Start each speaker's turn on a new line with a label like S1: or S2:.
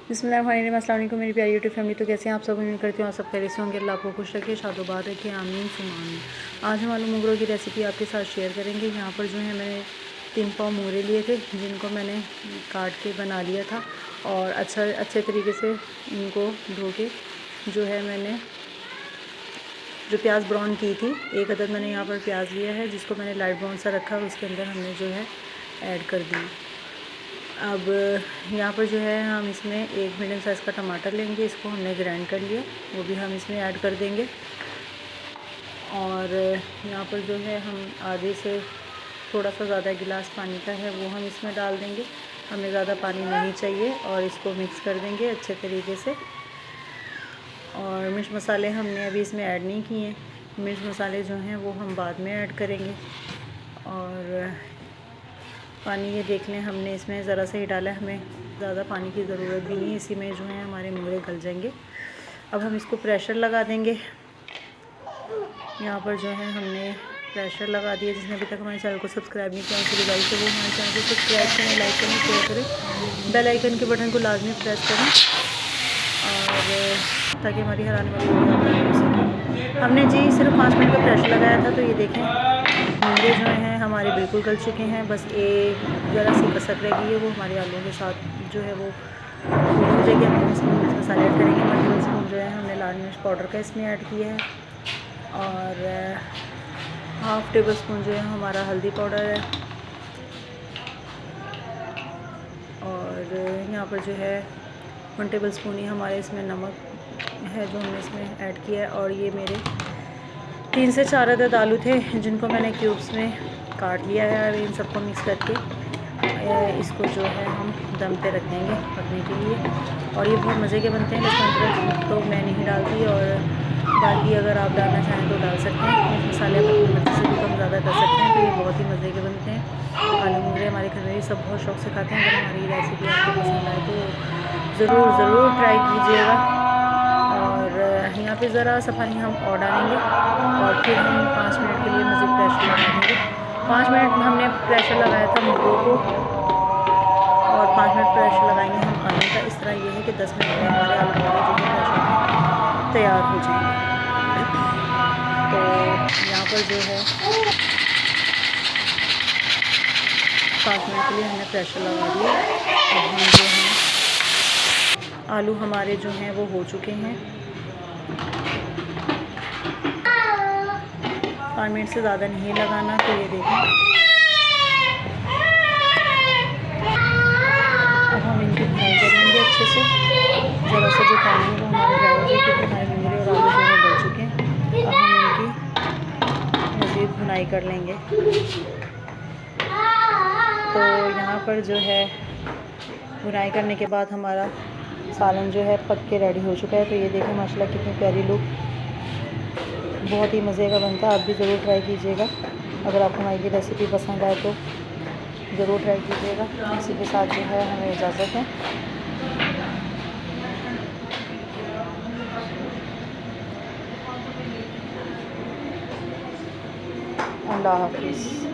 S1: बिस्मिल्लाहिर्रहमानिर्रहीम। अस्सलाम वालेकुम मेरी प्यारी यूट्यूब फैमिली। तो कैसे हैं आप सब? उम्मीद करती हूँ आप सब खैरियत से होंगे। अल्लाह आपको खुश रखे, शादोबाद रखे, आमीन सुमान। आज हम आलू मोगरों की रेसिपी आपके साथ शेयर करेंगे। यहाँ पर जो है मैंने 3 पाव मोगरे लिए थे, जिनको मैंने काट के बना लिया था और अच्छे तरीके से इनको धो के जो है मैंने जो प्याज ब्राउन की थी, 1 अदद मैंने यहाँ पर प्याज लिया है, जिसको मैंने लाइट ब्राउन सा रखा। उसके अंदर हमने जो है ऐड कर दी। अब यहाँ पर जो है हम इसमें 1 मीडियम साइज़ का टमाटर लेंगे, इसको हमने ग्राइंड कर लिया, वो भी हम इसमें ऐड कर देंगे। और यहाँ पर जो है हम आधे से थोड़ा सा ज़्यादा गिलास पानी का है वो हम इसमें डाल देंगे। हमें ज़्यादा पानी नहीं चाहिए और इसको मिक्स कर देंगे अच्छे तरीके से। और मिर्च मसाले हमने अभी इसमें ऐड नहीं किए, मिर्च मसाले जो हैं वो हम बाद में ऐड करेंगे। और पानी ये देख लें, हमने इसमें ज़रा सा ही डाला है, हमें ज़्यादा पानी की ज़रूरत भी नहीं है। इसी में जो है हमारे मोगरे गल जाएंगे। अब हम इसको प्रेशर लगा देंगे। यहाँ पर जो है हमने प्रेशर लगा दिया। जिसने अभी तक हमारे चैनल को सब्सक्राइब नहीं किया उसकी गुजारिश है वो हमारे चैनल को सब्सक्राइब करें, लाइक करें, शेयर करें, बेल आइकन के बटन को लाजमी प्रेस करें और ताकि हमारी हर आने वाली वीडियो आपको मिल सके। हमने जी सिर्फ 5 मिनट का प्रेशर लगाया था। तो ये देखें मोगरे जो हैं हमारे बिल्कुल गल चुके हैं। बस एक ज़रा सी कसक रह गई है, वो हमारे आलूओं के साथ जो है वो हो जाएगी। हम इसमें मिर्च मसाले ऐड करेंगे। 1 टेबल स्पून जो है हमने लाल मिर्च पाउडर का इसमें ऐड किया है और 1/2 टेबल स्पून जो है हमारा हल्दी पाउडर है। और यहाँ पर जो है 1 टेबल स्पून ही हमारे इसमें नमक है जो हमने इसमें ऐड किया है। और ये मेरे 3 से 4 अदद आलू थे, जिनको मैंने क्यूब्स में काट लिया है। और इन सबको मिक्स करके इसको जो है हम दम पे रख देंगे पकने के लिए। और ये बहुत मज़े के बनते हैं। लेकिन तो मैं नहीं डालती, और बाकी अगर आप डालना चाहें तो डाल सकते हैं। मिर्च मसाले अपनी मर्ज़ी से भी कम ज़्यादा कर सकते हैं। तो ये बहुत ही मज़े के बनते हैं। आलू मोगरे हमारे घर में भी सब बहुत शौक़ से खाते हैं। अगर हमारी रेसिपी आपको पसंद आए तो ज़रूर ट्राई कीजिएगा। और यहाँ पे ज़रा सा पानी हम और डालेंगे और फिर हम 5 मिनट के लिए मज़ीद प्रेशर लगा देंगे। 5 मिनट हमने प्रेशर लगाया था मोगरों को और 5 मिनट प्रेशर लगाएंगे हम आलू का। इस तरह ये है कि 10 मिनट में हमारे आलू मोगरे जो है प्रेशर में तैयार हो जाएंगे। तो यहाँ पर जो है 5 मिनट के लिए हमने प्रेशर लगा दिया। अब हम जो हैं आलू हमारे जो हैं वो हो चुके हैं। 5 मिनट से ज़्यादा नहीं लगाना। तो ये देखें अब हम इनकी फ्राई कर लेंगे अच्छे से। ज़रा सा जो पानी है वो हमारे ड्राई हो जाए, क्योंकि हमारे मोगरे और आलू जो है गल चुके हैं। अब हम इनकी मज़ीद भुनाई कर लेंगे। तो यहाँ पर जो है भुनाई करने के बाद हमारा सालन जो है पक के रेडी हो चुका है। तो ये देखें माशाल्लाह कितनी प्यारी लुक, बहुत ही मज़े का बनता है। आप भी ज़रूर ट्राई कीजिएगा। अगर आपको हमारी रेसिपी पसंद आए तो ज़रूर ट्राई कीजिएगा। इसी के साथ जो है हमें इजाज़त है। अल्लाह हाफ़िज़।